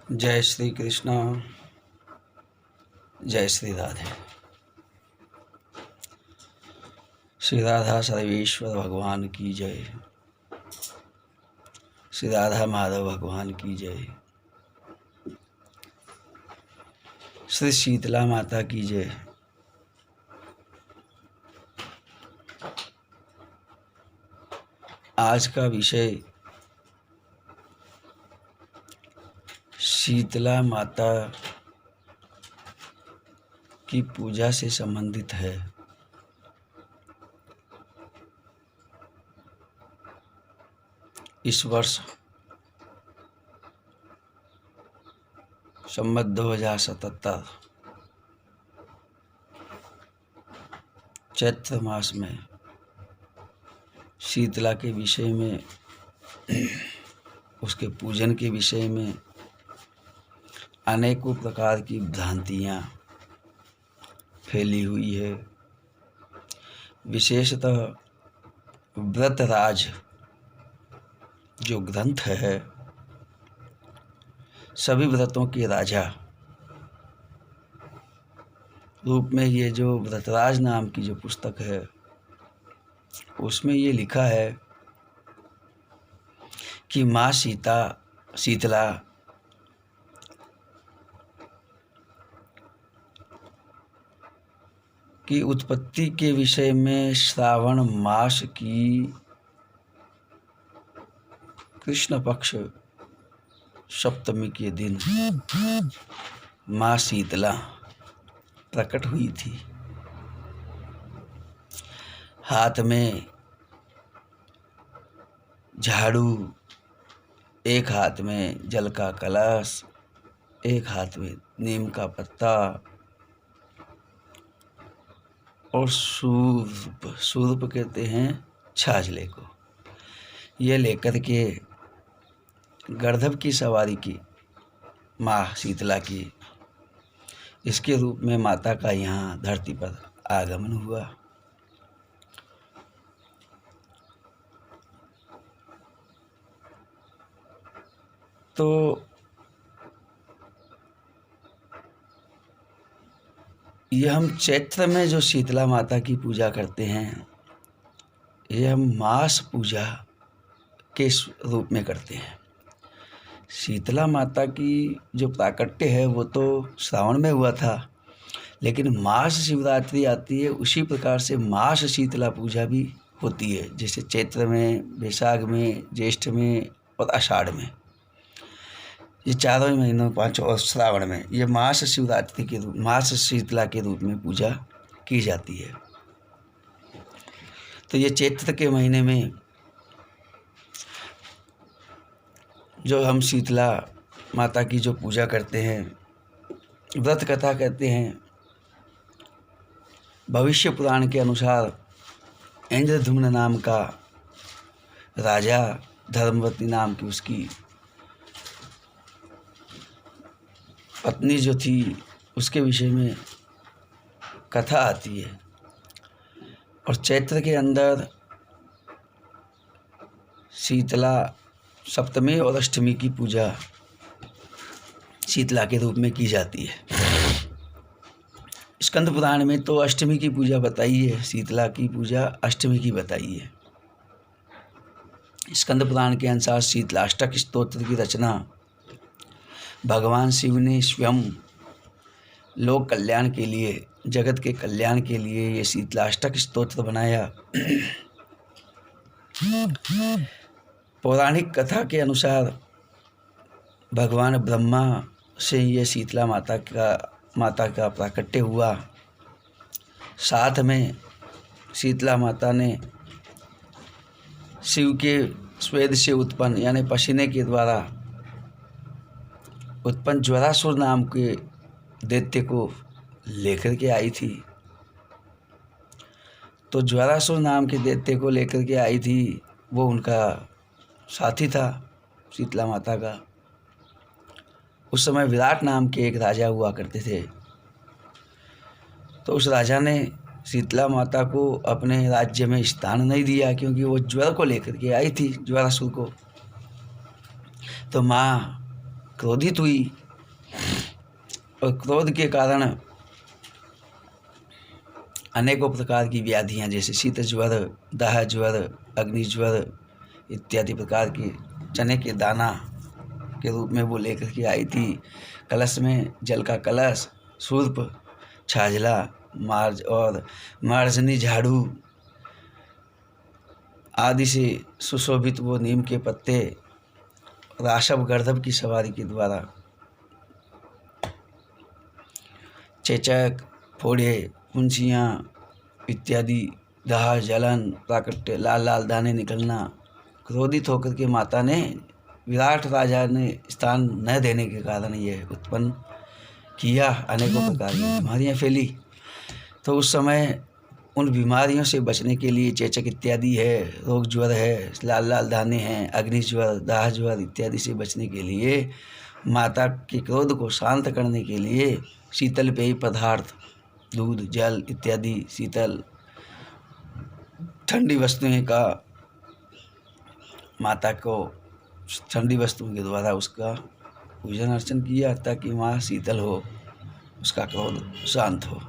जय श्री कृष्ण, जय श्री राधे। श्री राधा सर्वेश्वर भगवान की जय। श्री राधा माधव भगवान की जय। श्री शीतला माता की जय। आज का विषय शीतला माता की पूजा से संबंधित है। इस वर्ष संवत 2077 चैत्र मास में शीतला के विषय में, उसके पूजन के विषय में अनेकों प्रकार की भ्रांतियाँ फैली हुई है। विशेषतः व्रतराज जो ग्रंथ है, सभी व्रतों के राजा रूप में ये जो व्रतराज नाम की जो पुस्तक है, उसमें ये लिखा है कि माँ शीतला की उत्पत्ति के विषय में श्रावण मास की कृष्ण पक्ष सप्तमी के दिन माँ शीतला प्रकट हुई थी। हाथ में झाड़ू, एक हाथ में जल का कलश, एक हाथ में नीम का पत्ता और सूर्प कहते हैं छाछले को, ये लेकर के गर्दभ की सवारी की माँ शीतला की, इसके रूप में माता का यहाँ धरती पर आगमन हुआ। तो ये हम चैत्र में जो शीतला माता की पूजा करते हैं, ये हम मास पूजा के रूप में करते हैं। शीतला माता की जो प्राकट्य है वो तो श्रावण में हुआ था, लेकिन मास शिवरात्रि आती है, उसी प्रकार से मास शीतला पूजा भी होती है। जैसे चैत्र में, बैसाख में, ज्येष्ठ में और आषाढ़ में, ये चारों ही महीनों, पाँचों और श्रावण में, ये मास शिवरात्रि के रूप, मास शीतला के रूप में पूजा की जाती है। तो ये चैत्र के महीने में जो हम शीतला माता की जो पूजा करते हैं, व्रत कथा कहते हैं। भविष्य पुराण के अनुसार इंद्रधुम्न नाम का राजा, धर्मवती नाम की उसकी पत्नी जो थी, उसके विषय में कथा आती है। और चैत्र के अंदर शीतला सप्तमी और अष्टमी की पूजा शीतला के रूप में की जाती है। स्कंद पुराण में तो अष्टमी की पूजा बताई है, शीतला की पूजा अष्टमी की बताई है। स्कंद पुराण के अनुसार शीतलाष्टक स्तोत्र की रचना भगवान शिव ने स्वयं लोक कल्याण के लिए, जगत के कल्याण के लिए ये शीतलाष्टक स्तोत्र बनाया। पौराणिक कथा के अनुसार भगवान ब्रह्मा से ये शीतला माता का प्राकट्य हुआ। साथ में शीतला माता ने शिव के स्वेद से उत्पन्न, यानी पसीने के द्वारा उत्पन्न ज्वरासुर नाम के दैत्य को लेकर के आई थी। तो ज्वरासुर नाम के दैत्य को लेकर के आई थी, वो उनका साथी था शीतला माता का। उस समय विराट नाम के एक राजा हुआ करते थे। तो उस राजा ने शीतला माता को अपने राज्य में स्थान नहीं दिया, क्योंकि वो ज्वर को लेकर के आई थी, ज्वरासुर को। तो माँ क्रोधित हुई और क्रोध के कारण अनेकों प्रकार की व्याधियाँ जैसे शीत ज्वर, दाह ज्वर, अग्नि ज्वर इत्यादि प्रकार के चने के दाना के रूप में वो लेकर के आई थी। कलश में जल का कलश, सूर्प, छाजला, मार्ज और मार्जनी झाड़ू आदि से सुशोभित वो नीम के पत्ते राशव गर्दभ की सवारी के द्वारा चेचक, फोड़े, फुंसियाँ इत्यादि, दाह, जलन, प्राकट्य, लाल लाल दाने निकलना, क्रोधित होकर के माता ने विराट राजा ने स्थान न देने के कारण यह उत्पन्न किया, अनेकों प्रकार की बीमारियाँ फैली। तो उस समय उन बीमारियों से बचने के लिए चेचक इत्यादि है, रोग ज्वर है, लाल लाल दाने हैं, अग्नि ज्वर, दाह ज्वर इत्यादि से बचने के लिए, माता के क्रोध को शांत करने के लिए शीतल पेय पदार्थ, दूध, जल इत्यादि शीतल ठंडी वस्तुएं का माता को ठंडी वस्तुओं के द्वारा उसका पूजन अर्चन किया ताकि माँ शीतल हो, उसका क्रोध शांत हो।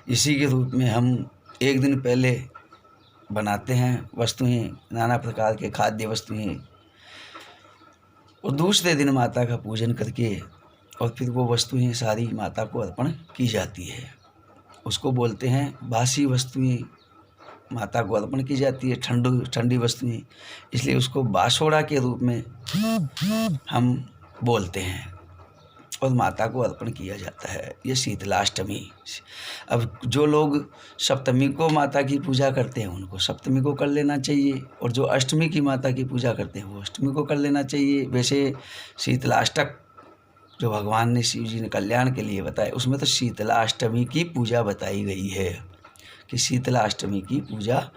इसी के रूप में हम एक दिन पहले बनाते हैं वस्तुएं, नाना प्रकार के खाद्य वस्तुएं, और दूसरे दिन माता का पूजन करके और फिर वो वस्तुएं सारी माता को अर्पण की जाती है। उसको बोलते हैं बासी वस्तुएं माता को अर्पण की जाती है, ठंडी वस्तुएं, इसलिए उसको बासोड़ा के रूप में हम बोलते हैं और माता को अर्पण किया जाता है। ये शीतलाष्टमी। अब जो लोग सप्तमी को माता की पूजा करते हैं उनको सप्तमी को कर लेना चाहिए, और जो अष्टमी की माता की पूजा करते हैं वो अष्टमी को कर लेना चाहिए। वैसे शीतलाष्टक जो भगवान ने शिव जी ने कल्याण के लिए बताया उसमें तो शीतलाष्टमी की पूजा बताई गई है कि शीतलाष्टमी की पूजा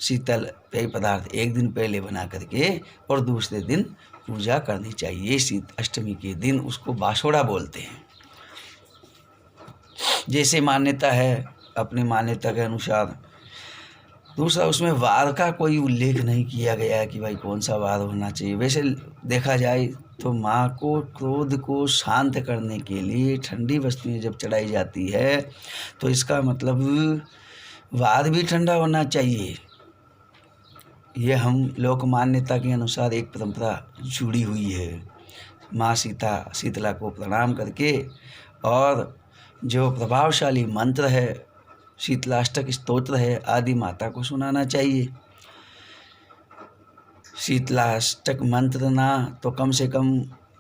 शीतल पेय पदार्थ एक दिन पहले बना करके और दूसरे दिन पूजा करनी चाहिए। शीत अष्टमी के दिन उसको बासोड़ा बोलते हैं। जैसे मान्यता है, अपनी मान्यता के अनुसार। दूसरा, उसमें वार का कोई उल्लेख नहीं किया गया है कि भाई कौन सा वार होना चाहिए। वैसे देखा जाए तो माँ को क्रोध को शांत करने के लिए ठंडी वस्तुएं जब चढ़ाई जाती है तो इसका मतलब वार भी ठंडा होना चाहिए। ये हम लोक मान्यता के अनुसार एक परंपरा जुड़ी हुई है। माँ शीतला को प्रणाम करके और जो प्रभावशाली मंत्र है, शीतलाष्टक स्तोत्र है आदि माता को सुनाना चाहिए। शीतलाष्टक मंत्र ना तो कम से कम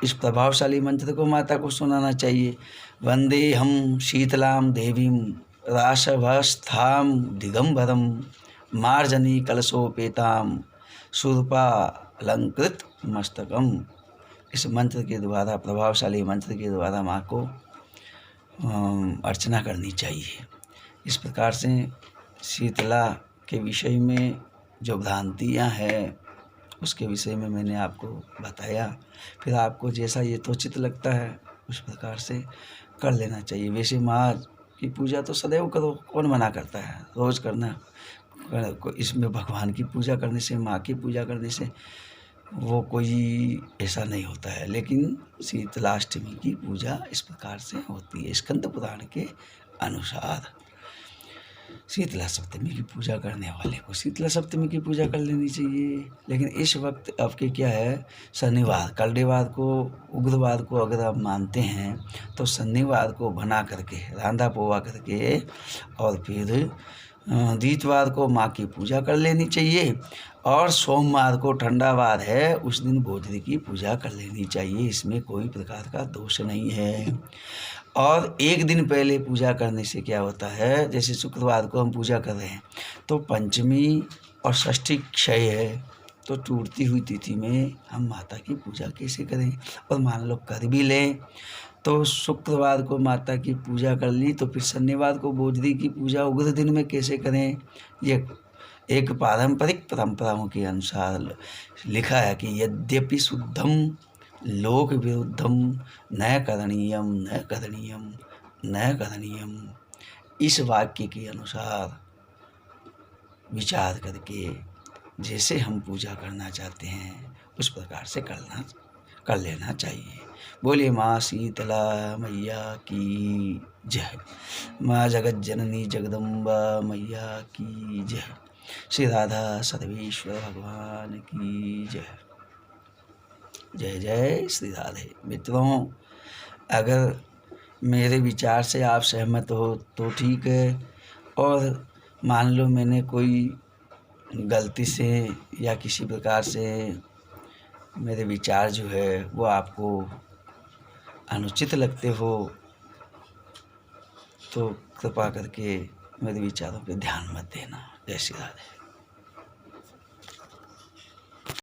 इस प्रभावशाली मंत्र को माता को सुनाना चाहिए। वंदे हम शीतलाम देवीम राशवस्थाम दिगंबरम मार्जनी कलशोपेताम शूर्पालंकृत मस्तकम। इस मंत्र के द्वारा, प्रभावशाली मंत्र के द्वारा माँ को अर्चना करनी चाहिए। इस प्रकार से शीतला के विषय में जो भ्रांतियाँ हैं उसके विषय में मैंने आपको बताया। फिर आपको जैसा यथोचित लगता है उस प्रकार से कर लेना चाहिए। वैसे माँ की पूजा तो सदैव करो, कौन मना करता है, रोज़ करना। इसमें भगवान की पूजा करने से, माँ की पूजा करने से वो कोई ऐसा नहीं होता है। लेकिन शीतलाष्टमी की पूजा इस प्रकार से होती है। स्कंद पुराण के अनुसार शीतला सप्तमी की पूजा करने वाले को शीतला सप्तमी की पूजा कर लेनी चाहिए। लेकिन इस वक्त आपके क्या है, शनिवार, कलडेवार को, उग्रवार को अगर आप मानते हैं तो शनिवार को बना करके रांधा पोवा करके और फिर दीतवार को माँ की पूजा कर लेनी चाहिए। और सोमवार को ठंडा वार है, उस दिन गोधरी की पूजा कर लेनी चाहिए। इसमें कोई प्रकार का दोष नहीं है। और एक दिन पहले पूजा करने से क्या होता है, जैसे शुक्रवार को हम पूजा कर रहे हैं तो पंचमी और षष्ठी क्षय है, तो टूटती हुई तिथि में हम माता की पूजा कैसे करें। और मान लो कर भी लें तो शुक्रवार को माता की पूजा कर ली तो फिर शनिवार को गोधरी की पूजा उग्र दिन में कैसे करें। ये एक पारंपरिक परंपराओं के अनुसार लिखा है कि यद्यपि शुद्धम लोक विरुद्धम न करणीयम न करणीयम न करणीयम, इस वाक्य के अनुसार विचार करके जैसे हम पूजा करना चाहते हैं उस प्रकार से कर लेना चाहिए। बोलिए माँ शीतला मैया की जय। माँ जगत जननी जगदम्बा मैया की जय। श्री राधा सर्वेश्वर भगवान की जय। जय जय श्री राधे। मित्रों, अगर मेरे विचार से आप सहमत हो तो ठीक है, और मान लो मैंने कोई गलती से या किसी प्रकार से मेरे विचार जो है वो आपको अनुचित लगते हो तो कृपा करके मेरे विचारों पे ध्यान मत देना। जय श्री राधे।